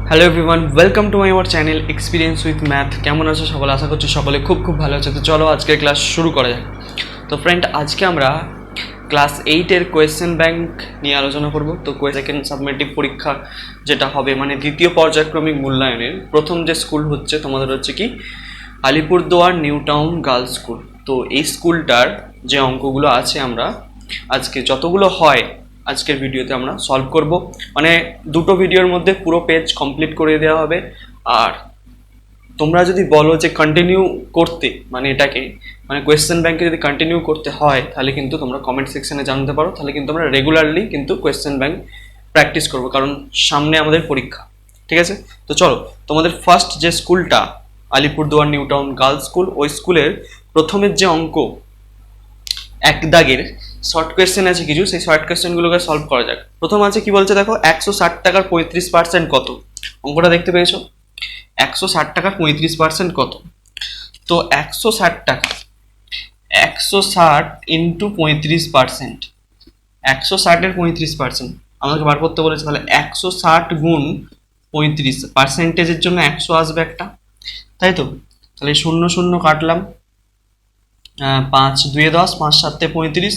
Hello everyone, welcome to my our channel experience with math. কেমন আছো সকলে? আশা করছি সকলে খুব ভালো আছে। তো চলো আজকের ক্লাস শুরু করা যাক। তো ফ্রেন্ড, আজকে আমরা ক্লাস 8-এর কোয়েশ্চেন ব্যাংক নিয়ে আলোচনা করব। তো সেকেন্ড সাবমিটিভ পরীক্ষা যেটা হবে, মানে দ্বিতীয় পর্যায়ক্রমিক মূল্যায়নের প্রথম যে স্কুল হচ্ছে তোমাদের হচ্ছে কি Alipurduar new town girls school. তো এই স্কুলটার যে অঙ্কগুলো আছে আমরা আজকে যতগুলো হয় আজকের ভিডিওতে আমরা সলভ করব। মানে দুটো ভিডিওর মধ্যে পুরো পেজ কমপ্লিট করে দেওয়া হবে। আর তোমরা যদি বলো যে কন্টিনিউ করতে, মানে এটাকে মানে কোয়েশ্চেন ব্যাংকে যদি কন্টিনিউ করতে হয় তাহলে কিন্তু তোমরা কমেন্ট সেকশনে জানাতে পারো। তাহলে কিন্তু আমরা রেগুলারলি কিন্তু কোয়েশ্চেন ব্যাংক প্র্যাকটিস করবো, কারণ সামনে আমাদের পরীক্ষা। ঠিক আছে? তো চলো, তোমাদের ফার্স্ট যে স্কুলটা Alipurduar new town girls school, ওই স্কুলের প্রথমের যে অঙ্ক এক দাগের শর্ট কোয়েশ্চেন আছে কিছু, সেই শর্ট কোয়েশ্চেনগুলোকে সলভ করা যাক। প্রথম আছে কি বলছে দেখো, 160 টাকার 35% কত? অঙ্কটা দেখতে পেয়েছো? 160 টাকার 35% কত? তো 160 ইন্টু 35%, 160-এর 35% আমাকে বার করতে বলেছে। তাহলে 160 গুণ 35, পার্সেন্টেজের জন্য 100 আসবে একটা, তাই তো? তাহলে 0 0 কাটলাম, 5 2 10, 5 7 35,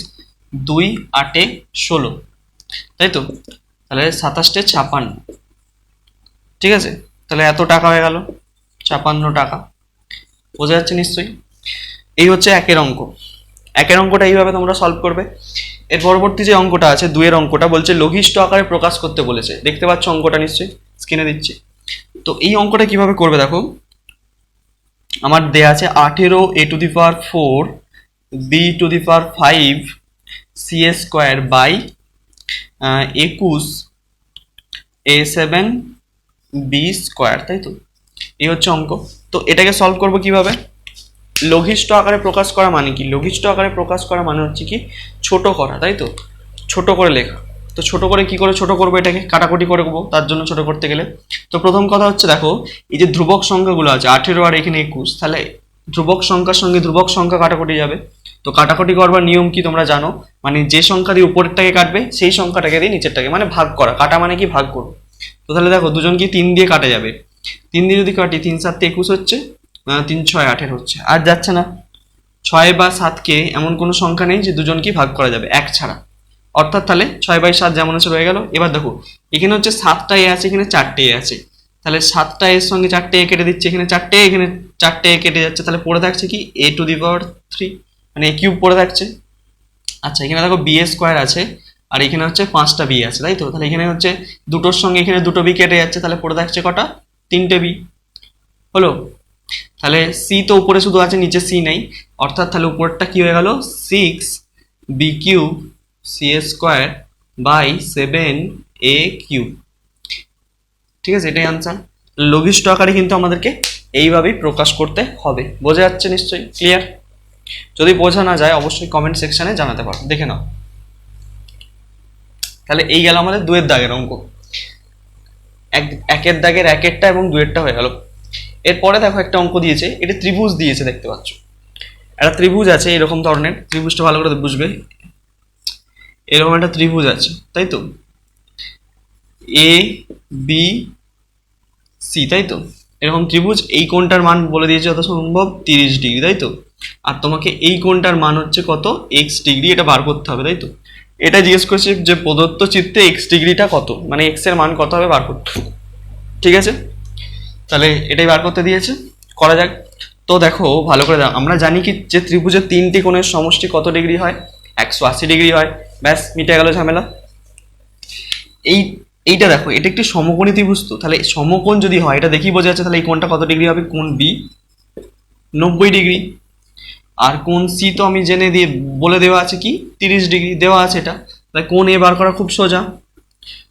2 8 16, তাই তো? তাহলে 27 56, ঠিক আছে? তাহলে এত টাকা হয়ে গেল, 56 টাকা। বোঝা যাচ্ছে নিশ্চয়ই? এই হচ্ছে একের অঙ্ক। একের অঙ্কটা এইভাবে তোমরা সলভ করবে। এর পরবর্তী যে অঙ্কটা আছে, দুইয়ের অঙ্কটা বলছে লঘিষ্ঠ আকারে প্রকাশ করতে বলেছে। দেখতে পাচ্ছ অঙ্কটা নিশ্চয়ই, স্ক্রিনে দিচ্ছি। তো এই অঙ্কটা কিভাবে করবে দেখো, আমার দেয়া আছে 18a⁴ b⁵ c² by 21 a⁴b², তাই তো? এই হচ্ছে অঙ্ক। তো এটাকে সলভ করবো কিভাবে? লঘিষ্ঠ আকারে প্রকাশ করা মানে কি? লঘিষ্ঠ আকারে প্রকাশ করা মানে হচ্ছে কি ছোট করা, তাই তো? ছোট করে লেখা। তো ছোট করে কি করে ছোট করবো? এটাকে কাটাকুটি করে দেবো তার জন্য ছোট করতে গেলে। তো প্রথম কথা হচ্ছে দেখো, এই যে ধ্রুবক সংখ্যাগুলো আছে 18 আর এখানে 21, তাহলে ধ্রুবক সংখ্যার সঙ্গে ধ্রুবক সংখ্যা কাটাকুটি যাবে। তো কাটাকুটি করবার নিয়ম কি তোমরা জানো? মানে যে সংখ্যা দিয়ে উপরেরটাকে কাটবে সেই সংখ্যাটাকে দিয়ে নিচেরটাকে, মানে ভাগ করা। কাটা মানে কি? ভাগ করো। তো তাহলে দেখো দুজন কি 3 দিয়ে কাটা যাবে। 3 দিয়ে যদি কাটি, 3 7 21 হচ্ছে, 3 6 18 হচ্ছে। আর যাচ্ছে না। 6 বা 7কে এমন কোনো সংখ্যা নেই যে দুজনকে ভাগ করা যাবে এক ছাড়া। অর্থাৎ তাহলে 6/7 যেমন আছে রয়ে গেল। এবার দেখো এখানে হচ্ছে 7টা এ আছে, এখানে 4টে এ আছে। তাহলে 7টা এর সঙ্গে 4টে এ কেটে দিচ্ছে, এখানে 4টে, এখানে 4টে এ কেটে যাচ্ছে। তাহলে পড়ে থাকছে কি a⁴, মানে a³ পড়ে থাকছে। আচ্ছা, এখানে দেখো b² আছে, আর এখানে হচ্ছে 5টা b আছে, তাই তো? তাহলে এখানে হচ্ছে দুটোর সঙ্গে এখানে দুটো b কেটে যাচ্ছে, তাহলে পড়ে থাকছে কটা? 3টে b। হলো? তাহলে সি তো উপরে শুধু আছে, নিচে সি নেই। অর্থাৎ তাহলে উপরটা কি হয়ে গেল? 6b³ c² by 7a³। ঠিক আছে? এটাই আনসার। লঘিষ্ঠ আকারে কিন্তু আমাদেরকে এইভাবেই প্রকাশ করতে হবে। বোঝা যাচ্ছে নিশ্চয়ই? ক্লিয়ার? যদি বোঝা না যায় অবশ্যই কমেন্ট সেকশনে জানাতে পারো, দেখে নাও। তাহলে এই গেল আমাদের 2-এর দাগের অঙ্ক। একের দাগের একেরটা এবং 2-এরটা হয়ে গেল। এরপরে দেখো একটা অঙ্ক দিয়েছে, এটা ত্রিভুজ দিয়েছে, দেখতে পাচ্ছ একটা ত্রিভুজ আছে এরকম ধরনের। ত্রিভুজটা ভালো করে বুঝবে। এরকম একটা ত্রিভুজ আছে, তাই তো? এ বি সি, তাই তো? এরকম ত্রিভুজ। এই কোণটার মান বলে দিয়েছে যত সম্ভব 30 ডিগ্রি, তাই তো? আর তোমাকে এই কোণটার মান হচ্ছে কত? x degree. এটা বার করতে হবে, তাই তো? এটা জিজ্ঞেস করছে যে প্রদত্ত চিত্রে x ডিগ্রিটা কত, মানে x এর মান কত হবে বার করতে হবে। ঠিক আছে? তাহলে এটাই বার করতে দিয়েছে, করা যাক। তো দেখো ভালো করে দাও, আমরা জানি কি যে ত্রিভুজের 3টি কোণের সমষ্টি কত ডিগ্রি হয়? 180 ডিগ্রি হয়। ব্যাস, মিটে গেল ঝামেলা। এইটা দেখো, এটা একটি সমকোণী ত্রিভুজ। তো তাহলে সমকোণ যদি হয়, এটা দেখি বোঝা যাচ্ছে। তাহলে এই কোণটা কত ডিগ্রি হবে? কোণ বি 90 ডিগ্রি। আর কোণ সি তো আমি জেনে দিয়ে বলে দেওয়া আছে কি 30 ডিগ্রি দেওয়া আছে এটা। তাহলে কোণ এ বার করা খুব সোজা।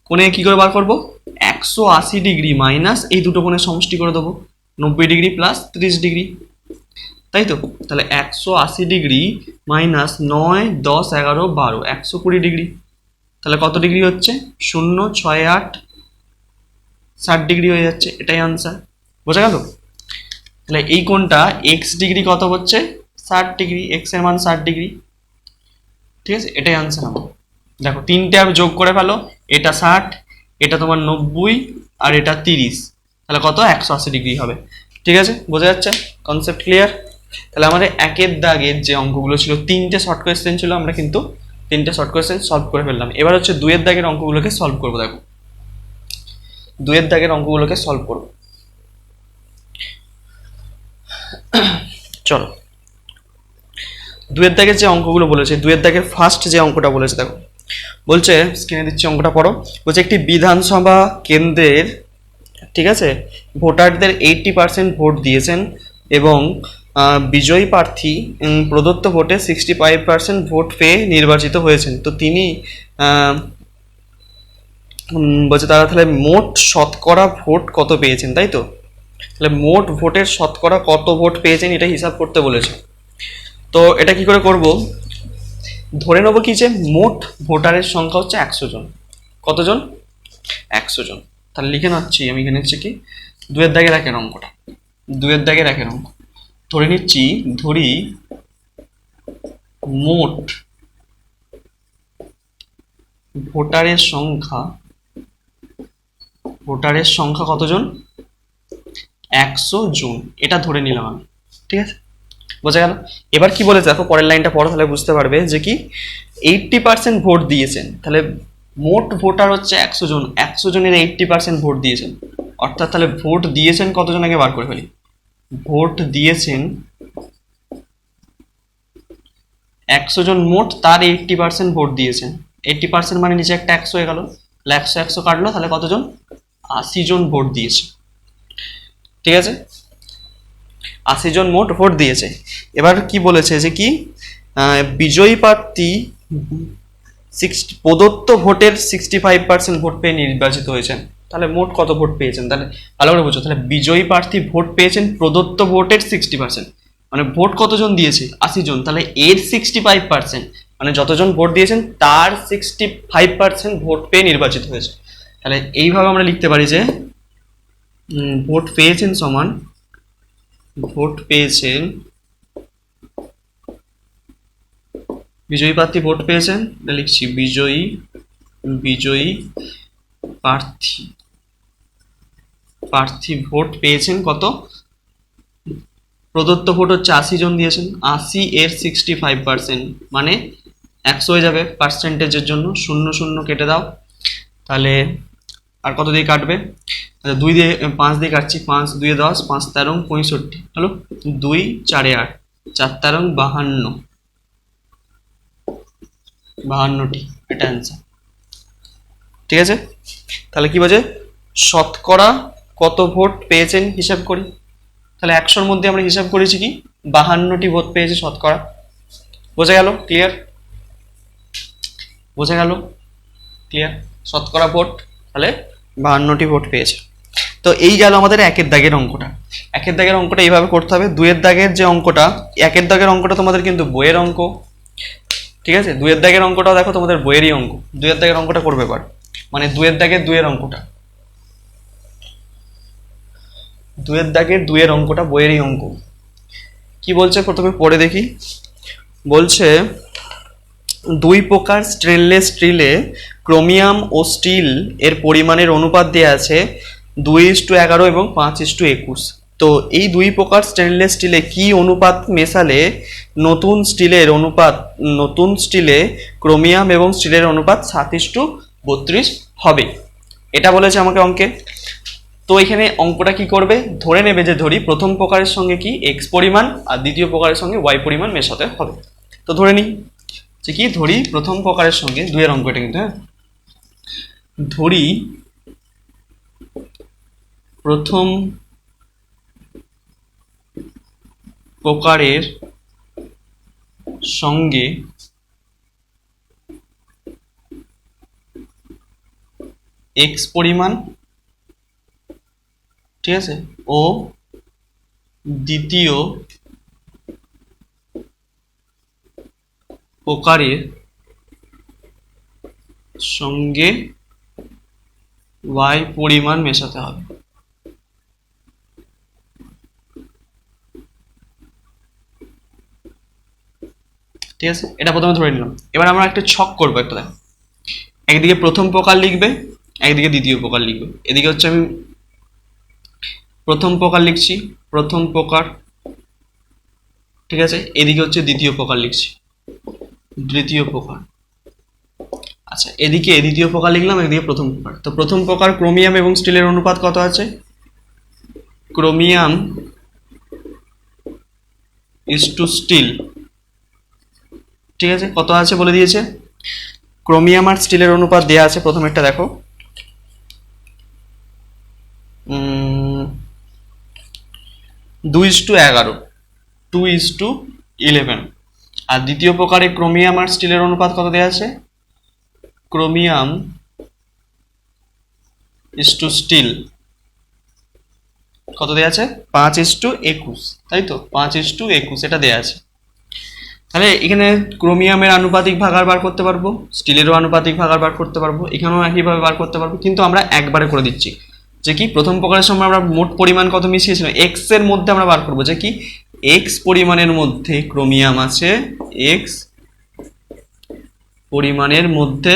কোণে কি করে বার করব? 180 ডিগ্রি মাইনাস এই দুটো কোণের সমষ্টি করে দেবো, 90 ডিগ্রি প্লাস 30 ডিগ্রি, তাই তো? তাহলে 180 ডিগ্রি মাইনাস 9 10 11 12, 120 ডিগ্রি। তাহলে কত ডিগ্রি হচ্ছে? 0 6 8 60 ডিগ্রি হয়ে যাচ্ছে। এটাই আনসার। বোঝা গেল? তাহলে এই কোণটা এক্স ডিগ্রি কত হচ্ছে? 60 ডিগ্রি। এক্স এর মান 60 ডিগ্রি। ঠিক আছে? এটাই আনসার আমার। দেখো 3টে আর যোগ করে ফেলো। এটা 60, এটা তোমার 90, আর এটা 30, তাহলে কত 180 ডিগ্রি হবে। ঠিক আছে, বোঝা যাচ্ছে, কনসেপ্ট ক্লিয়ার। তাহলে আমাদের একের দাগের যে অঙ্কগুলো ছিল, 3টে শর্ট কোয়েশ্চেন ছিল, আমরা কিন্তু 3টে শর্ট কোয়েশ্চেন সলভ করে ফেললাম। এবার হচ্ছে 2-এর দাগের অঙ্কগুলোকে সলভ করবো। দেখো 2-এর দাগের অঙ্কগুলোকে সলভ করবো, চলো। 2-এর দাগের যে অঙ্কগুলো বলেছে, 2-এর দাগের ফার্স্ট যে অঙ্কটা বলেছে, দেখো বলছে, স্ক্রিনে দিচ্ছি অঙ্কটা পড়ো। বলছে একটি বিধানসভা কেন্দ্রের, ঠিক আছে, ভোটারদের 80% ভোট দিয়েছেন এবং বিজয়ী প্রার্থী প্রদত্ত ভোটে 65% ভোট পেয়ে নির্বাচিত হয়েছেন। তো তিনি বলছে তারা তাহলে মোট শতকরা ভোট কত পেয়েছেন, তাই তো? তাহলে মোট ভোটের শতকরা কত ভোট পেয়েছেন এটা হিসাব করতে বলেছে। তো এটা কি করে করব, ধরে নেবো কি যে মোট ভোটারের সংখ্যা হচ্ছে 100 জন। কতজন? 100 জন। তাহলে লিখে নিচ্ছি আমি এখানে হচ্ছে কি 2-এর দাগের একের অঙ্কটা, 2-এর দাগের একের অঙ্ক ধরে নিচ্ছি, ধরি মোট ভোটারের সংখ্যা, ভোটারের সংখ্যা কতজন? 100 জন, এটা ধরে নিলাম আমি। ঠিক আছে, বোঝা গেল। এবার কি বলেছে দেখো, পরের লাইনটা পড়ো, তাহলে বুঝতে পারবে যে কি 80% ভোট দিয়েছেন। তাহলে মোট ভোটার হচ্ছে 100 জন, 100 জনের 80% ভোট দিয়েছেন, অর্থাৎ তাহলে ভোট দিয়েছেন কতজন আগে বার করে ফেলি। ভোট দিয়েছেন 100 জন মোট, তার 80% ভোট দিয়েছেন। 80% মানে নিচে একটা 100 হয়ে গেল, তাহলে 100 100 কাটলো, তাহলে কতজন? 80 জন ভোট দিয়েছে। ঠিক আছে, 80 জন মোট ভোট দিয়েছে। এবার কি বলেছে যে কি বিজয়ী প্রার্থী প্রদত্ত ভোটের 65% ভোট পেয়ে নির্বাচিত হয়েছেন। তাহলে মোট কত ভোট পেয়েছেন, তাহলে ভালো করে বুঝো। তাহলে বিজয়ী প্রার্থী ভোট পেয়েছেন প্রদত্ত ভোটের 60%, মানে ভোট কতজন দিয়েছে? 80 জন। তাহলে এর 65%, মানে যতজন ভোট দিয়েছেন তার 65% ভোট পেয়ে নির্বাচিত হয়েছে। তাহলে এইভাবে আমরা লিখতে পারি যে ভোট পেয়েছেন সমান ভোট পেয়েছেন, বিজয়ী প্রার্থী ভোট পেয়েছেন, লিখছি বিজয়ী, বিজয়ী প্রার্থী, প্রার্থী ভোট পেয়েছেন কত? প্রদত্ত ভোট হচ্ছে 80 জন দিয়েছেন, 80 এর 65%, মানে 100 হয়ে যাবে পার্সেন্টেজের জন্য, 0 0 কেটে দাও। তাহলে আর কত দিয়ে কাটবে? 2 দিয়ে 5 দিয়ে কাটছি, 5 2 10, 5 13 65, হলো 2 4 8, 4 13 52, 52টি, এটা অ্যান্সার। ঠিক আছে, তাহলে কি বোঝে শতকরা কত ভোট পেয়েছেন হিসাব করি। তাহলে 100-র মধ্যে আমরা হিসাব করেছি কি 52টি ভোট পেয়েছে শতকরা। বোঝা গেল? ক্লিয়ার? বোঝা গেল? ক্লিয়ার? শতকরা ভোট তাহলে 52টি ভোট পেয়েছে। তো এই গেল আমাদের একের দাগের অঙ্কটা। একের দাগের অঙ্কটা এইভাবে করতে হবে। 2-এর দাগের যে অঙ্কটা, একের দাগের অঙ্কটা তোমাদের কিন্তু বইয়ের অঙ্ক, ঠিক আছে। 2-এর দাগের অঙ্কটাও দেখো তোমাদের বইয়েরই অঙ্ক। 2-এর দাগের অঙ্কটা করবে এবার, মানে 2-এর দাগের 2-এর অঙ্কটা, 2-এর দাগের 2-এর অঙ্কটা বইয়েরই অঙ্ক। কি বলছে প্রথমে পড়ে দেখি। বলছে 2 প্রকার স্টেনলেস স্টিলে ক্রোমিয়াম ও স্টিল এর পরিমাণের অনুপাত দেওয়া আছে 2:11 এবং 5:21। তো এই 2 প্রকার স্টেনলেস স্টিলে কি অনুপাত মেশালে নতুন স্টিলে ক্রোমিয়াম এবং স্টিলের অনুপাত 7:32 হবে, এটা বলেছে আমাকে অঙ্কে। তো এখানে অঙ্কটা কি করবে, ধরে নেবে যে ধরি প্রথম প্রকারের সঙ্গে কি এক্স পরিমাণ আর দ্বিতীয় প্রকারের সঙ্গে ওয়াই পরিমাণ মেশাতে হবে। তো ধরে নিই যে কি, ধরি প্রথম প্রকারের সঙ্গে 2-এর অঙ্ক এটা কিন্তু, হ্যাঁ, ধরি প্রথম প্রকারের সঙ্গে এক্স পরিমাণ, ঠিক আছে, ও দ্বিতীয় প্রকারের সঙ্গে ওয়াই পরিমাণ মেশাতে হবে। ঠিক আছে, এটা প্রথমে ধরে নিলাম। এবার আমরা একটা ছক করবো একটা, দেখো একদিকে প্রথম প্রকার লিখবে একদিকে দ্বিতীয় প্রকার লিখবো। এদিকে হচ্ছে আমি প্রথম প্রকার লিখছি, প্রথম প্রকার, ঠিক আছে। এদিকে হচ্ছে দ্বিতীয় প্রকার লিখছি, দ্বিতীয় প্রকার। আচ্ছা, এদিকে দ্বিতীয় প্রকার লিখলাম, এদিকে প্রথম প্রকার। তো প্রথম প্রকার ক্রোমিয়াম এবং স্টিলের অনুপাত কত আছে? ক্রোমিয়াম ইজ টু স্টিল, ঠিক আছে। কত আছে বলে দিয়েছে, ক্রোমিয়াম আর স্টিলের অনুপাত দেওয়া আছে। প্রথমেরটা দেখো, 2:11, 2:11। আর দ্বিতীয় প্রকারে ক্রোমিয়াম আর স্টিলের অনুপাত কত দেওয়া আছে? ক্রোমিয়াম ইজ টু স্টিল কত দেওয়া আছে? 5:21, তাই তো, 5:21 এটা দেওয়া আছে। তাহলে এখানে ক্রোমিয়ামের আনুপাতিক ভাগার বার করতে পারবো, স্টিলেরও আনুপাতিক ভাগার বার করতে পারবো, এখানেও একইভাবে বার করতে পারবো, কিন্তু আমরা একবারে করে দিচ্ছি। যে কি প্রথম প্রকারের সময় আমরা মোট পরিমাণ কত মিশিয়েছিলাম, এক্স এর মধ্যে আমরা বার করবো যে কি এক্স পরিমাণের মধ্যে ক্রোমিয়াম আছে, এক্স পরিমাণের মধ্যে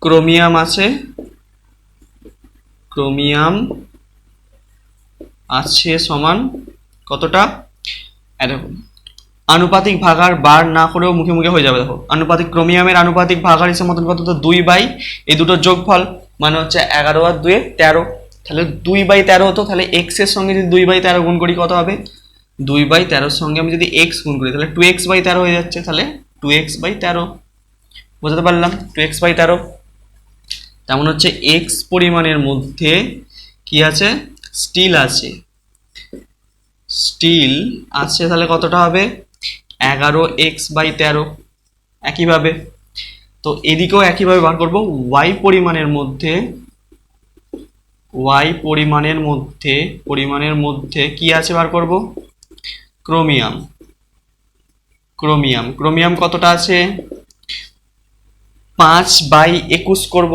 ক্রোমিয়াম আছে, ক্রোমিয়াম আছে সমান কতটা, এরকম। আনুপাতিক ভাগার বার না করেও মুখে মুখে হয়ে যাবে। দেখো, আনুপাতিক ক্রোমিয়ামের আনুপাতিক ভাগার হিসেবে মতন কত, তো 2 এই দুটোর যোগফল মানে হচ্ছে 11 আর 2 13। তাহলে 2/13 হতো। তাহলে এক্স এর সঙ্গে যদি 2/13 গুণ করি কত হবে? 2/13 সঙ্গে আমি যদি এক্স গুণ করি তাহলে 2x/13 হয়ে যাচ্ছে। তাহলে 2x/13 বুঝতে পারলাম, 2x/13। তেমন হচ্ছে এক্স পরিমাণের মধ্যে কি আছে? স্টিল আছে, স্টিল আছে। তাহলে কতটা হবে? 11x/13। একইভাবে তো এদিকেও একইভাবে বার করব, ওয়াই পরিমাণের মধ্যে, ওয়াই পরিমাণের মধ্যে কি আছে বার করব? ক্রোমিয়াম, ক্রোমিয়াম কতটা আছে? 5/21 করব।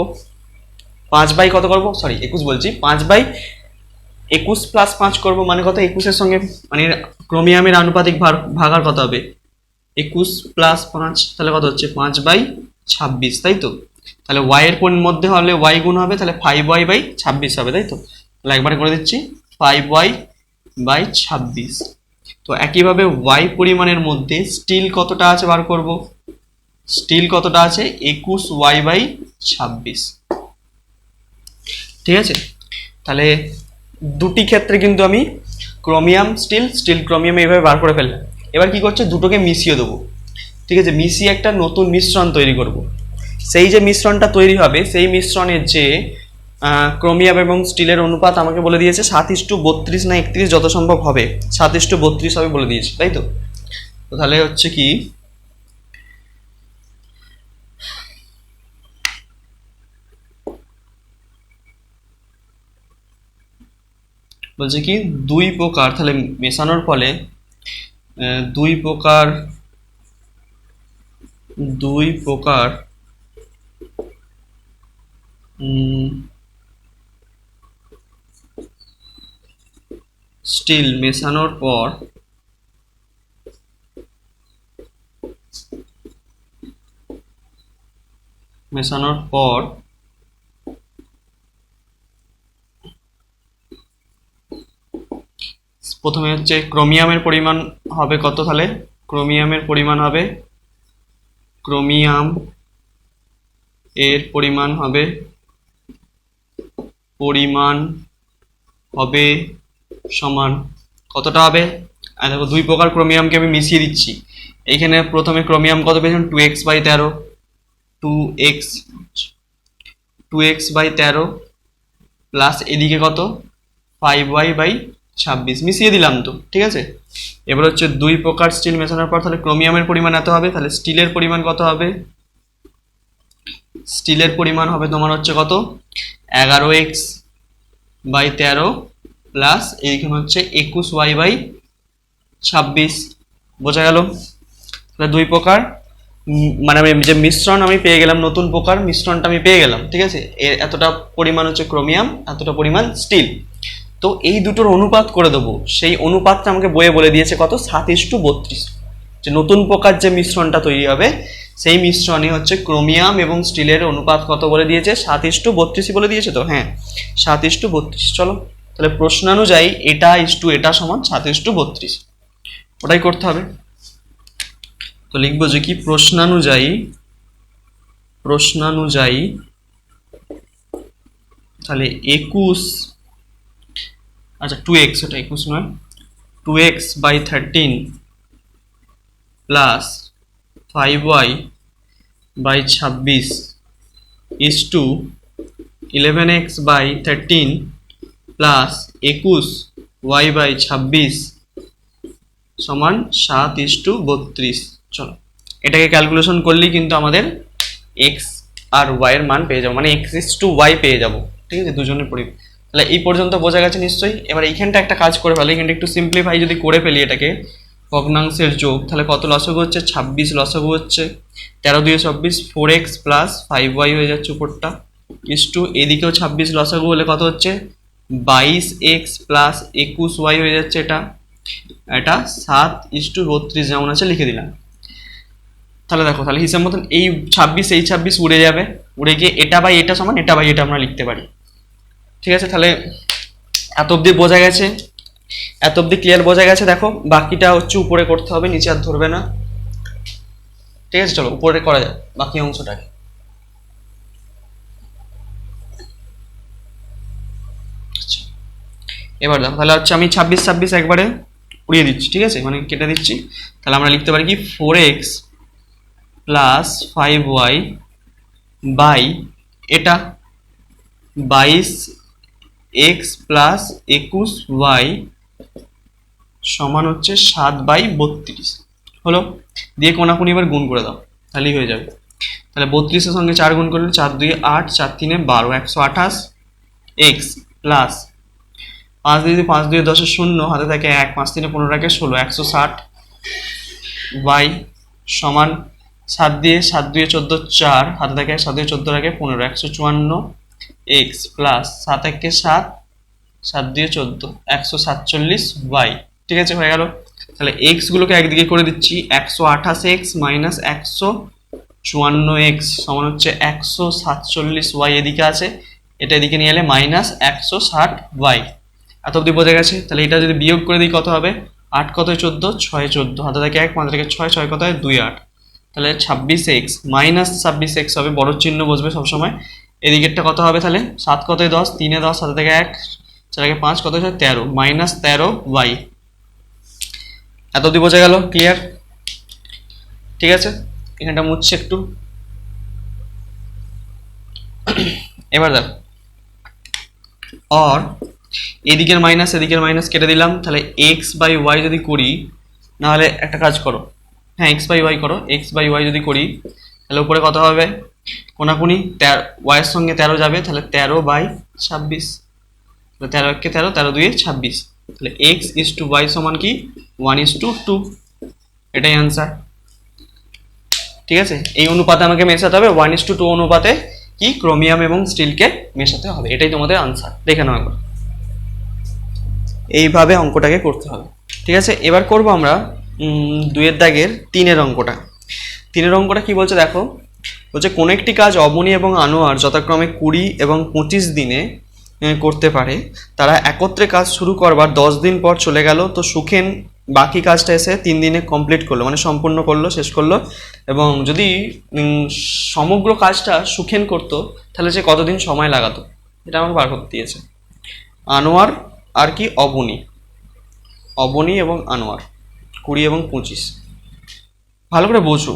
5 কত করব, সরি 21 বলছি, 5/21 প্লাস 5 করব, মানে কত? 21-এর সঙ্গে মানে ক্রোমিয়ামের আনুপাতিক ভাগার কত হবে? 21 প্লাস 5, তাহলে কত হচ্ছে? 5/26, তাই তো। তাহলে ওয়াই এর মধ্যে হলে ওয়াই গুণ হবে, তাহলে 5y/26 হবে, তাই তো। তাহলে একবার করে দিচ্ছি, 5y/26। তো একইভাবে ওয়াই পরিমাণের মধ্যে স্টিল কতটা আছে বার করব। স্টিল কতটা আছে? 21y/26, ঠিক আছে। তাহলে দুটি ক্ষেত্রে কিন্তু আমি ক্রোমিয়াম স্টিল ক্রোমিয়াম এইভাবে বার করে ফেললাম। এবার কি করছে? দুটোকে মিশিয়ে দেবো, ঠিক আছে। মিশিয়ে একটা নতুন মিশ্রণ তৈরি করব। সেই যে মিশ্রণটা তৈরি হবে, সেই মিশ্রণের যে ক্রোমিয়াম এবং স্টিলের অনুপাত আমাকে বলে দিয়েছে 7:32 না 31, যত সম্ভব হবে 7:32 হবে বলে দিয়েছে, তাই তো। তাহলে হচ্ছে কি, বলছে কি দুই প্রকার, তাহলে মেশানোর ফলে দুই প্রকার স্টিল মেশানোর পর প্রথমে হচ্ছে ক্রোমিয়ামের পরিমাণ হবে কত? তাহলে ক্রোমিয়াম এর পরিমাণ হবে সমান কতটা হবে? দেখো, দুই প্রকার ক্রোমিয়ামকে আমি মিশিয়ে দিচ্ছি। এইখানে প্রথমে ক্রোমিয়াম কত পেয়েছিলাম? 2x/13, 2x/13 প্লাস এদিকে কত? 5y/26 মিশিয়ে দিলাম তো, ঠিক আছে। এবার হচ্ছে দুই প্রকার স্টিল মেশানোর পর তাহলে ক্রোমিয়ামের পরিমাণ এত হবে। তাহলে স্টিলের পরিমাণ কত হবে? স্টিলের পরিমাণ হবে তোমার হচ্ছে কত? 11x/13 প্লাস এইখানে হচ্ছে 21y/26। বোঝা গেল? তাহলে দুই প্রকার মানে আমি যে মিশ্রণ আমি পেয়ে গেলাম, নতুন প্রকার মিশ্রণটা আমি পেয়ে গেলাম, ঠিক আছে। এর এতটা পরিমাণ হচ্ছে ক্রোমিয়াম, এতটা পরিমাণ স্টিল। তো এই দুটোর অনুপাত করে দেবো, সেই অনুপাতটা আমাকে বইয়ে বলে দিয়েছে কত? 7:32। যে নতুন প্রকার যে মিশ্রণটা তৈরি হবে সেই মিশ্রণে হচ্ছে ক্রোমিয়াম এবং স্টিলের অনুপাত কত বলে দিয়েছে, 7:32 বলে দিয়েছে তো, হ্যাঁ 7:32। চলো তাহলে প্রশ্নানুযায়ী এটা এটা সমান 7:32, ওটাই করতে হবে। তো লিখবো যে কি প্রশ্নানুযায়ী তাহলে 21, আচ্ছা 2x, ওটা 21 নয়, 2x/13 plus 5y/26 is to 11x/13 plus 21y/26 সমান 7:32। চলো এটাকে ক্যালকুলেশন করলেই কিন্তু আমাদের এক্স আর ওয়াই এর মান পেয়ে যাবো, মানে x/y পেয়ে যাবো, ঠিক আছে, দুজনের পরিমাণ। তাহলে এই পর্যন্ত বোঝা গেছে নিশ্চয়ই। এবার এইখানটা একটা কাজ করে ফেলো, এখানটা একটু সিম্পলিফাই যদি করে ফেলি এটাকে, ভগ্নাংশের যোগ, তাহলে কত লসাগু হচ্ছে, 26 লসাগু হচ্ছে, 13×2 = 24, 4x প্লাস 5y হয়ে যাচ্ছে উপরটা, ইস টু এদিকেও 26 লসাগু হলে কত হচ্ছে, 22x প্লাস 21y হয়ে যাচ্ছে, এটা 7:32 যেমন আছে লিখে দিলাম। তাহলে দেখো, তাহলে হিসাব মতন এই 26 উড়ে যাবে, উড়ে গিয়ে এটা বাই এটা সমান এটা বাই এটা আমরা লিখতে পারি, ঠিক আছে। তাহলে এত অবধি বোঝা গেছে, এত অবধি ক্লিয়ার বোঝা গেছে। দেখো বাকিটা হচ্ছে উপরে করতে হবে, নিচে আর ধরবে না, ঠিক আছে। চলো উপরে করা যায় বাকি অংশটাকে। এবার দেখো, তাহলে হচ্ছে আমি 26 একবারে উড়িয়ে দিচ্ছি, ঠিক আছে, মানে কেটে দিচ্ছি। তাহলে আমরা লিখতে পারি কি 4x প্লাস 5y বাই এটা 22x প্লাস 21y সমান হচ্ছে 7/32 হলো। দিয়ে কোনাকুনি এবার গুণ করে দাও, তাহলেই হয়ে যাবে। তাহলে 32-এর সঙ্গে 4 গুণ করলে 4×2 = 8, 4×3 = 12, 128 x প্লাস 5×2 = 10, 0 হাতে থাকে 1, 5×3 = 15, 16, 160 y সমান 7×2 = 14, 4 হাতে থাকে 7×2 = 14, 15, 154 x প্লাস 7×1 = 7, 7×2 = 14, 147 y, ঠিক আছে, হয়ে গেল। তাহলে x গুলোকে একদিকে করে দিচ্ছি, 128x মাইনাস 154x সমান হচ্ছে 147y, এদিকে আছে, এটা এদিকে নিয়ে এলে মাইনাস 160y। এত অবধি বোঝা গেছে। তাহলে এটা যদি বিয়োগ করে দিই কত হবে, 8 কত 14, 6 14 হাতে থাকে 1, মাথা থেকে 6, 6 কত হয় 2, 8, তাহলে 26x মাইনাস 26x হবে, বড় চিহ্ন বসবে সবসময়। এদিকেরটা কত হবে, তাহলে 7 কত 10, 3 10 হাতে থেকে 1, 4 5 কত 13, মাইনাস 13y। এত অবধি বোঝা গেল, ক্লিয়ার, ঠিক আছে। এখানটা মুছছে একটু। এবার দেখ, আর এদিকের মাইনাস কেটে দিলাম, তাহলে x/y যদি করি, নাহলে একটা কাজ করো, হ্যাঁ x/y করো, x/y যদি করি তাহলে উপরে কত হবে, কোনাকুনি y এর সঙ্গে 13 যাবে, তাহলে 13/26, 13×1 = 13, 13×2 = 26, তাহলে x/y সমান কি 1:2, এটাই অ্যান্সার, ঠিক আছে। এই অনুপাতে আমাকে মেশাতে হবে, 1:2 অনুপাতে কি ক্রোমিয়াম এবং স্টিলকে মেশাতে হবে, এটাই তোমাদের আনসার। দেখে নাও একবার, এইভাবে অঙ্কটাকে করতে হবে, ঠিক আছে। এবার করব আমরা 2-এর দাগের 3-এর অঙ্কটা। 3-এর অঙ্কটা কি বলছে দেখো, বলছে কোনো একটি কাজ অবনী এবং আনোয়ার যথাক্রমে 20 এবং 25 দিনে করতে পারে, তারা একত্রে কাজ শুরু করবার 10 দিন পর চলে গেল, তো সুখেন বাকি কাজটা এসে 3 দিনে কমপ্লিট করলো, মানে সম্পূর্ণ করলো, শেষ করলো। এবং যদি সমগ্র কাজটা সুখেন করতো তাহলে সে কতদিন সময় লাগাতো, এটা আমাকে বার করতে দিয়েছে। আনোয়ার আর কি অবনী এবং আনোয়ার 20 এবং 25, ভালো করে বোঝো।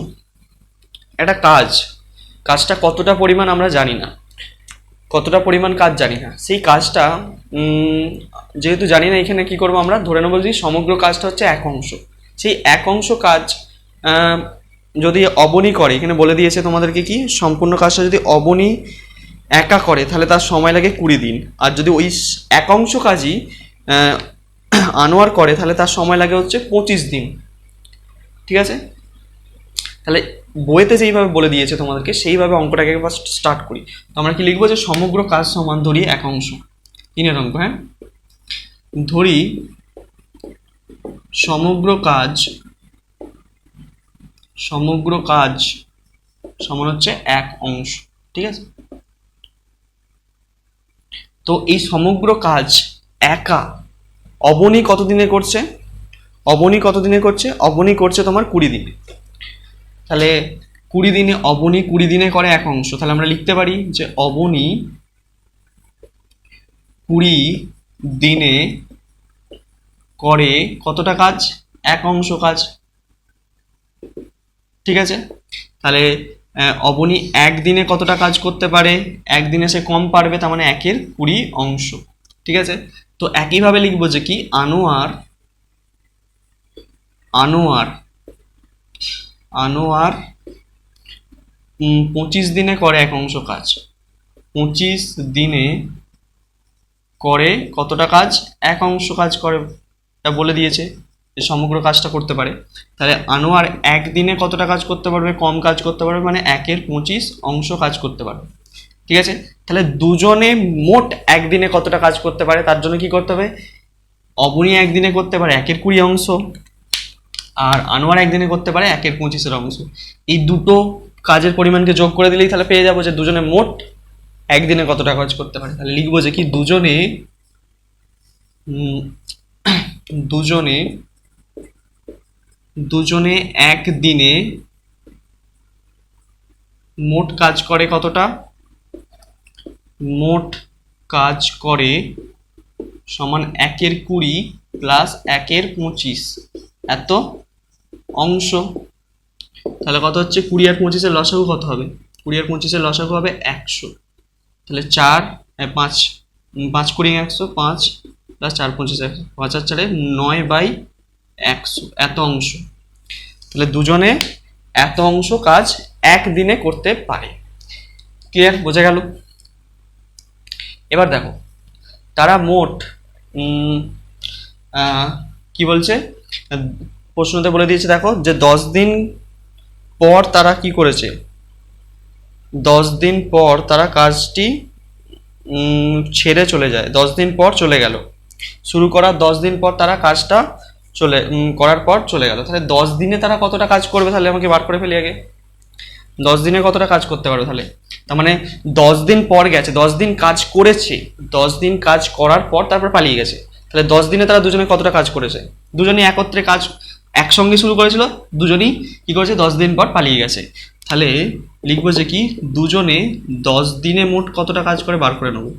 একটা কাজটা কতটা পরিমাণ আমরা জানি না, কতটা পরিমাণ কাজ জানি না, সেই কাজটা যেহেতু জানি না, এখানে কি করবো আমরা, ধরে নেবো যে সমগ্র কাজটা হচ্ছে এক অংশ, সেই এক অংশ কাজ যদি অবনী করে, এখানে বলে দিয়েছে তোমাদেরকে কি সম্পূর্ণ কাজটা যদি অবনী একা করে তাহলে তার সময় লাগে 20 দিন, আর যদি ওই এক অংশ কাজই আনোয়ার করে তাহলে তার সময় লাগে হচ্ছে 25 দিন, ঠিক আছে। তাহলে বইতে যেইভাবে বলে দিয়েছে তোমাদেরকে সেইভাবে অঙ্কটাকে ফার্স্ট স্টার্ট করি। তো আমরা কি লিখবো, যে সমগ্র কাজ সমান ধরি এক অংশ, 3-এর অঙ্ক, হ্যাঁ, ধরি সমগ্র কাজ সমগ্র কাজ সমান হচ্ছে 1 অংশ, ঠিক আছে। তো এই সমগ্র কাজ একা অবনী কতদিনে করছে? অবনী কতদিনে করছে? অবনী করছে তোমার 20 দিনে। তাহলে 20 দিনে, অবনী 20 দিনে করে 1 অংশ, তাহলে আমরা লিখতে পারি যে অবনী 20 দিনে করে কতটা কাজ? 1 অংশ কাজ, ঠিক আছে। তাহলে অবনী একদিনে কতটা কাজ করতে পারে? একদিনে সে কম পারবে, তার মানে 1-এর 20 অংশ, ঠিক আছে। তো একইভাবে লিখবো যে কি আনোয়ার আনোয়ার আনোয়ার 25 দিনে করে 1 অংশ কাজ। 25 দিনে করে কতটা কাজ? 1 অংশ কাজ করে, এটা বলে দিয়েছে যে সমগ্র কাজটা করতে পারে। তাহলে আনোয়ার একদিনে কতটা কাজ করতে পারবে? কম কাজ করতে পারবে, মানে 1-এর 25 অংশ কাজ করতে পারবে, ঠিক আছে। তাহলে দুজনে মোট একদিনে কতটা কাজ করতে পারে, তার জন্য কি করতে হবে? অবনী একদিনে করতে পারে 1-এর 20 অংশ, আর আনোয়ার একদিনে করতে পারে 1-এর 25 অংশ। এই দুটো কাজের পরিমাণকে যোগ করে দিলেই তাহলে পেয়ে যাবো যে দুজনে মোট একদিনে কতটা কাজ করতে পারে। তাহলে লিখবো যে কি দুজনে দুজনে দুজনে একদিনে মোট কাজ করে কতটা? মোট কাজ করে সমান 1-এর 20 প্লাস 1-এর 25 এত অংশ। তাহলে কত হচ্ছে? 20 আর 25-এর লসাগু কত হবে? 20 আর 25-এর লসাগু হবে 100। তাহলে 5 5 20 100, 5 প্লাস 4 25 100, 5 আর 4 9/100 এত অংশ। তাহলে দুজনে এত অংশ কাজ একদিনে করতে পারে। ক্লিয়ার? বোঝা গেল? এবার দেখো তারা মোট কি বলছে, প্রশ্নতে বলে দিয়েছে দেখো যে 10 দিন পর তারা কি করেছে, 10 দিন পর তারা কাজটি ছেড়ে চলে যায়, 10 দিন পর চলে গেল। শুরু করার 10 দিন পর তারা কাজটা করার পর চলে গেল। তাহলে 10 দিনে তারা কতটা কাজ করবে? তাহলে আমাকে বার করে ফেলি আগে। 10 দিনে কতটা কাজ করতে পারবে? তাহলে তার মানে 10 দিন পর গেছে, 10 দিন কাজ করেছে, 10 দিন কাজ করার পর তারপর পালিয়ে গেছে। তাহলে 10 দিনে তারা দুজনে কতটা কাজ করেছে? দুজনেই একত্রে কাজ একসঙ্গে শুরু করেছিল, দুজনেই কি করেছে? 10 দিন পর পালিয়ে গেছে। তাহলে লিখবো যে কি দুজনে 10 দিনে মোট কতটা কাজ করে বার করে নেবো।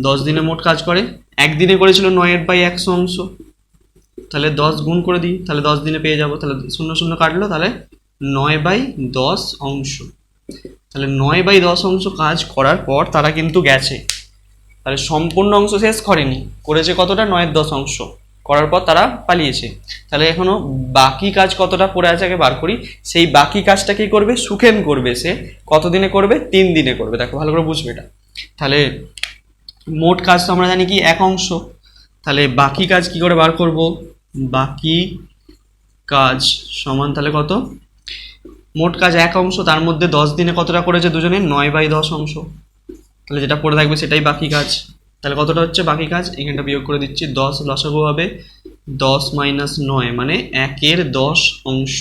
10 দিনে মোট কাজ করে, একদিনে করেছিল 9/100 অংশ, তাহলে 10 গুণ করে দিই, তাহলে 10 দিনে পেয়ে যাবো। তাহলে 0 0 কাটলো, তাহলে 9/10 অংশ। তাহলে 9/10 অংশ কাজ করার পর তারা কিন্তু গেছে, তাহলে সম্পূর্ণ অংশ শেষ করেনি, করেছে কতটা? 9/10 অংশ করার পর তারা পালিয়েছে। তাহলে এখনো বাকি কাজ কতটা পড়ে আছে আগে বার করি। সেই বাকি কাজটা কি করবে? সুখেন করবে। সে কত দিনে করবে? 3 দিনে করবে। দেখো ভালো করে বুঝবে এটা। তাহলে মোট কাজ তো আমরা জানি কি 1 অংশ, তাহলে বাকি কাজ কি করে বার করব? বাকি কাজ সমান তাহলে কত? মোট কাজ 1 অংশ, তার মধ্যে 10 দিনে কতটা করেছে দুজনে? 9/10 অংশ। তাহলে যেটা পড়ে থাকবে সেটাই বাকি কাজ। তাহলে কতটা হচ্ছে বাকি কাজ? এখানটা বিয়োগ করে দিচ্ছি, 10 লসাগু হবে 10 - 9 মানে 1-এর 10 অংশ।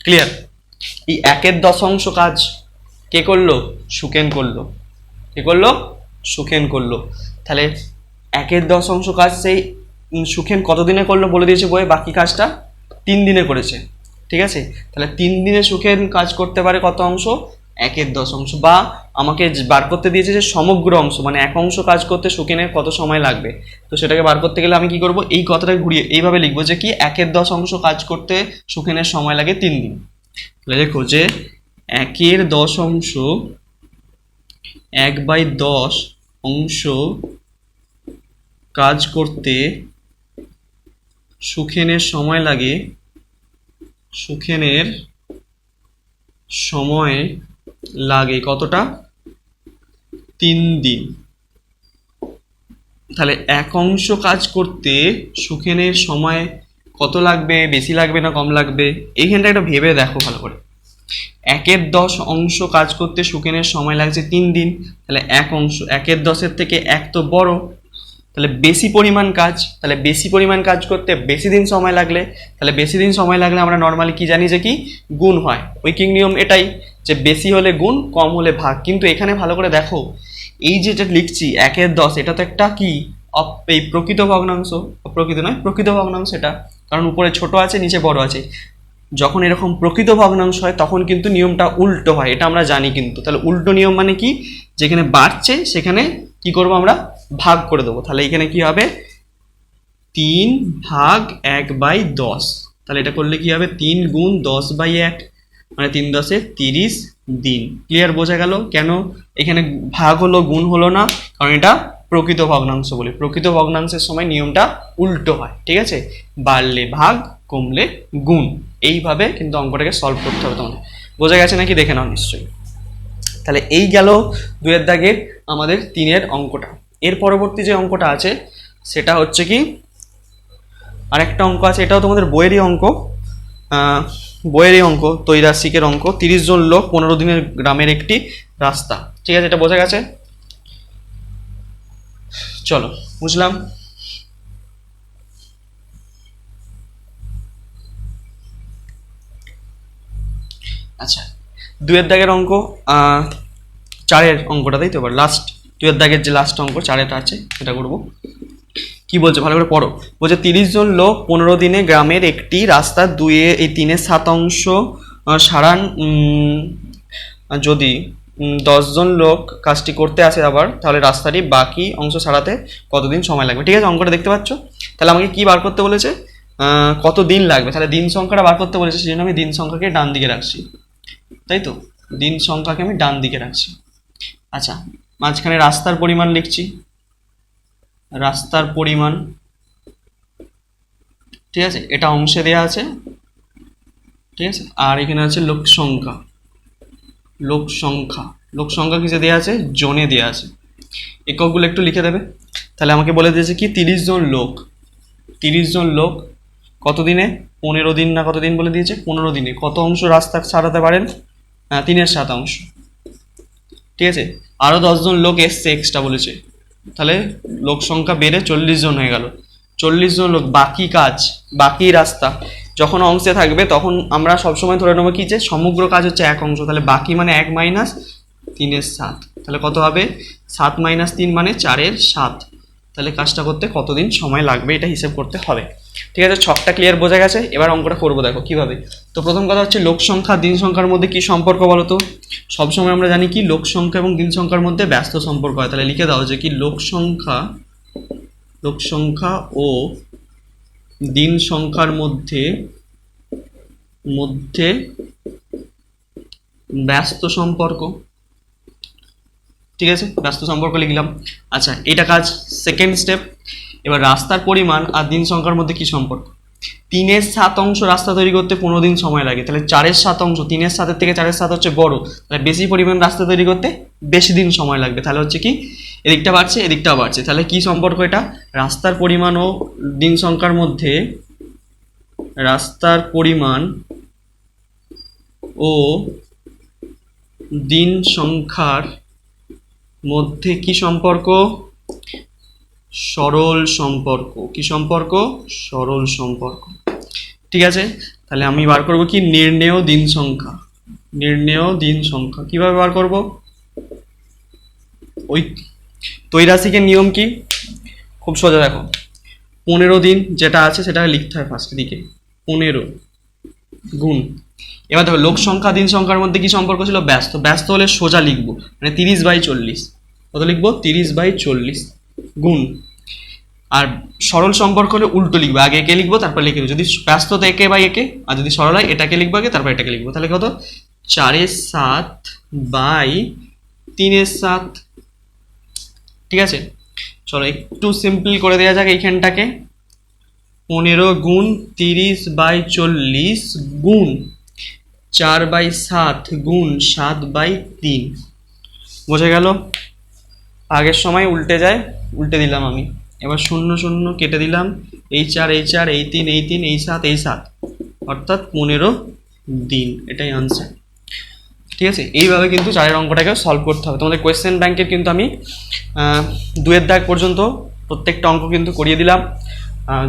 ক্লিয়ার? এই 1-এর 10 অংশ কাজ কে করলো? সুখেন করলো। কে করলো? সুখেন করলো। তাহলে 1-এর 10 অংশ কাজ সেই সুখেন কত দিনে করলো বলে দিয়েছে বইয়ে, বাকি কাজটা 3 দিনে করেছে, ঠিক আছে। তাহলে 3 দিনে সুখেন কাজ করতে পারে কত অংশ? 1-এর 10 অংশ। বা আমাকে বার করতে দিয়েছে যে সমগ্র অংশ, মানে 1 অংশ কাজ করতে সুখেনের কত সময় লাগবে। তো সেটাকে বার করতে গেলে আমি কি করব? এই কথাটা ঘুরিয়ে এইভাবে লিখবো যে কি 1-এর 10 অংশ কাজ করতে সুখেনের সময় লাগে 3 দিন। তাহলে দেখো যে 1-এর 10 অংশ 1/10 অংশ কাজ করতে সুখেনের সময় লাগে, সুখেনের সময় লাগে কতটা? 3 দিন। তাহলে 1 অংশ কাজ করতে সুখেনের সময় কত লাগবে? বেশি লাগবে না কম লাগবে? এইখানটা একটা ভেবে দেখো ভালো করে। 1-এর 10 অংশ কাজ করতে সুখেনের সময় লাগছে 3 দিন। তাহলে 1 অংশ 1-এর 10-এর থেকে 1 তো বড়, তাহলে বেশি পরিমাণ কাজ, তাহলে বেশি পরিমাণ কাজ করতে বেশি দিন সময় লাগলে, তাহলে বেশি দিন সময় লাগলে আমরা নর্মালি কি জানি যে কি গুণ হয়, উইকিং নিয়ম এটাই যে বেশি হলে গুণ কম হলে ভাগ। কিন্তু এখানে ভালো করে দেখো এই যেটা লিখছি 1/10 এটা তো একটা কি এই প্রকৃত ভগ্নাংশ, প্রকৃত নয় প্রকৃত ভগ্নাংশ এটা, কারণ উপরে ছোট আছে নিচে বড় আছে। যখন এরকম প্রকৃত ভগ্নাংশ হয় তখন কিন্তু নিয়মটা উল্টো হয়, এটা আমরা জানি। কিন্তু তাহলে উল্টো নিয়ম মানে কি, যেখানে বাড়ছে সেখানে কি করব আমরা ভাগ করে দেবো। তাহলে এখানে কি হবে 3/1/10, তাহলে এটা করলে কি হবে 3 গুণ 10/1, মানে 3 10 30 দিন। ক্লিয়ার, বোঝা গেল কেন এখানে ভাগ হলো গুণ হলো না, কারণ এটা প্রকৃত ভগ্নাংশ বলে। প্রকৃত ভগ্নাংশের সময় নিয়মটা উল্টো হয়, ঠিক আছে, বাড়লে ভাগ কমলে গুণ। এইভাবে কিন্তু অঙ্কটাকে সলভ করতে হবে তোমাদের, বোঝা গেছে নাকি দেখে নাও নিশ্চয়ই। তাহলে এই গেল 2 দাগের আমাদের 3 অঙ্কটা। এর পরবর্তী যে অঙ্কটা আছে সেটা হচ্ছে কি আরেকটা অঙ্ক আছে, এটাও তোমাদের বইয়েরই অঙ্ক, ত্রৈরাশিকের অঙ্ক। 30 জন লোক 15 দিনের গ্রামের একটি রাস্তা, ঠিক আছে, এটা বোঝা গেছে। চলো বুঝলাম। আচ্ছা 2 দাগের অঙ্ক, 4 অঙ্কটা তাই তো, এবার লাস্ট 2 দাগের যে লাস্ট অঙ্ক 4 আছে সেটা করবো। কি বলছে ভালো করে পড়ো, বলছে 30 জন লোক 15 দিনে গ্রামের একটি রাস্তা 2/3 সারান। যদি 10 জন লোক কাজটি করতে আসে আবার, তাহলে রাস্তাটি বাকি অংশ সারাতে কতদিন সময় লাগবে। ঠিক আছে, অঙ্কটা দেখতে পাচ্ছ। তাহলে আমাকে কি বার করতে বলেছে, কত দিন লাগবে, তাহলে দিন সংখ্যাটা বার করতে বলেছে, সেই জন্য আমি দিন সংখ্যাকে ডান দিকে রাখছি, তাই তো, দিন সংখ্যাকে আমি ডান দিকে রাখছি। আচ্ছা মাঝখানে রাস্তার পরিমাণ লিখছি, রাস্তার পরিমাণ, ঠিক আছে, এটা অংশে দেওয়া আছে, ঠিক আছে। আর এখানে আছে লোক সংখ্যা, লোক সংখ্যা, লোক সংখ্যা কিসে দেওয়া আছে, জনে দেওয়া আছে। এককগুলো একটু লিখে দেবে। তাহলে আমাকে বলে দিয়েছে কি 30 জন লোক, 30 জন লোক কত দিনে, 15 দিন না কত দিন বলে দিয়েছে, 15 দিনে কত অংশ রাস্তা সারাতে পারেন, 3/7 ঠিক আছে। আরও 10 জন লোক এসছে এক্সট্রা বলেছে, তাহলে লোক সংখ্যা বেড়ে 40 জন হয়ে গেল। 40 জন লোক, বাকি কাজ, বাকি রাস্তা যখন অংশে থাকবে তখন আমরা সবসময় ধরে নেবো কি যে সমগ্র কাজ হচ্ছে 1 অংশ, তাহলে বাকি মানে 1 মাইনাস 3/7, তাহলে কত হবে 7 মাইনাস 3 মানে 4/7। তাহলে কাজটা করতে কতদিন সময় লাগবে এটা হিসেব করতে হবে। ঠিক আছে, ছকটা ক্লিয়ার বোঝা গেছে। এবার অঙ্কটা করবো, দেখো কিভাবে। তো প্রথম কথা হচ্ছে লোক সংখ্যা দিন সংখ্যার মধ্যে কি সম্পর্ক বলো তো। সবসময় আমরা জানি কি লোক সংখ্যা এবং দিন সংখ্যার মধ্যে ব্যস্ত সম্পর্ক হয়। তাহলে লিখে দাও যে কি লোক সংখ্যা ও দিন সংখ্যার মধ্যে ব্যস্ত সম্পর্ক, ঠিক আছে, ব্যস্ত সম্পর্ক লিখলাম। আচ্ছা এটা কাজ সেকেন্ড স্টেপ। এবার রাস্তার পরিমাণ আর দিন সংখ্যার মধ্যে কি সম্পর্ক, 3/7 রাস্তা তৈরি করতে 15 দিন সময় লাগে, তাহলে 4/7, 3/7 থেকে 4/7 হচ্ছে বড়, তাহলে বেশি পরিমাণ রাস্তা তৈরি করতে বেশি দিন সময় লাগবে। তাহলে হচ্ছে কি এদিকটা বাড়ছে এদিকটাও বাড়ছে, তাহলে কি সম্পর্ক এটা, রাস্তার পরিমাণ ও দিন সংখ্যার মধ্যে, রাস্তার পরিমাণ ও দিন সংখ্যার মধ্যে কি সম্পর্ক, সরল সম্পর্ক। কি সম্পর্ক, সরল সম্পর্ক। ঠিক আছে, তাহলে আমি বার করব কি নির্ণেয় দিন সংখ্যা। নির্ণেয় দিন সংখ্যা কিভাবে বার করব, ওই ত্রৈরাশিকের নিয়ম কি, খুব সোজা। দেখো 15 দিন যেটা আছে সেটা লিখতে হয় ফার্স্ট দিকে, 15 গুণ। এবার দেখো লোক সংখ্যা দিন সংখ্যার মধ্যে কি সম্পর্ক ছিল, ব্যস্ত। ব্যস্ত হলে সোজা লিখবো, মানে 30/40, কত লিখবো 30/40 গুণ। আর সরল সম্পর্ক হলে উল্টো লিখবো, আগে একে লিখবো তারপর লিখে দেবো। যদি ব্যস্ত তো একে বাই একে, আর যদি সরল হয় এটাকে লিখবো আগে তারপর এটাকে লিখবো। তাহলে কত 4/7/3/7, ঠিক আছে। চলো একটু সিম্পল করে দেওয়া যাক এইখানটাকে, 15 গুণ 30/40 গুণ 4/7 গুণ 7/3, বোঝা গেল। আগের সময় উল্টে যায়, উল্টে দিলাম আমি। এবার 0 0 কেটে দিলাম, এই 4 এই 4 এই 3 এই 3 এই 7 এই 7, অর্থাৎ 15 দিন, এটাই আনসার। ঠিক আছে, এইভাবে কিন্তু 4 অঙ্কটাকে সলভ করতে হবে। তোমাদের কোয়েশ্চেন ব্যাংকের কিন্তু আমি 2 দাগ পর্যন্ত প্রত্যেকটা অঙ্ক কিন্তু করিয়ে দিলাম।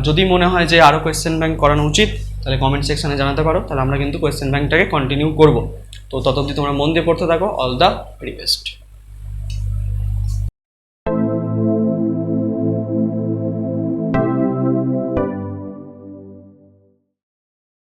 যদি মনে হয় যে আরও কোয়েশ্চেন ব্যাংক করানো উচিত তাহলে কমেন্ট সেকশনে জানাতে পারো, তাহলে আমরা কিন্তু কোয়েশ্চেন ব্যাংকটাকে কন্টিনিউ করব। তো তত অবধি তোমরা মন দিয়ে পড়তে থাকো। All the very best.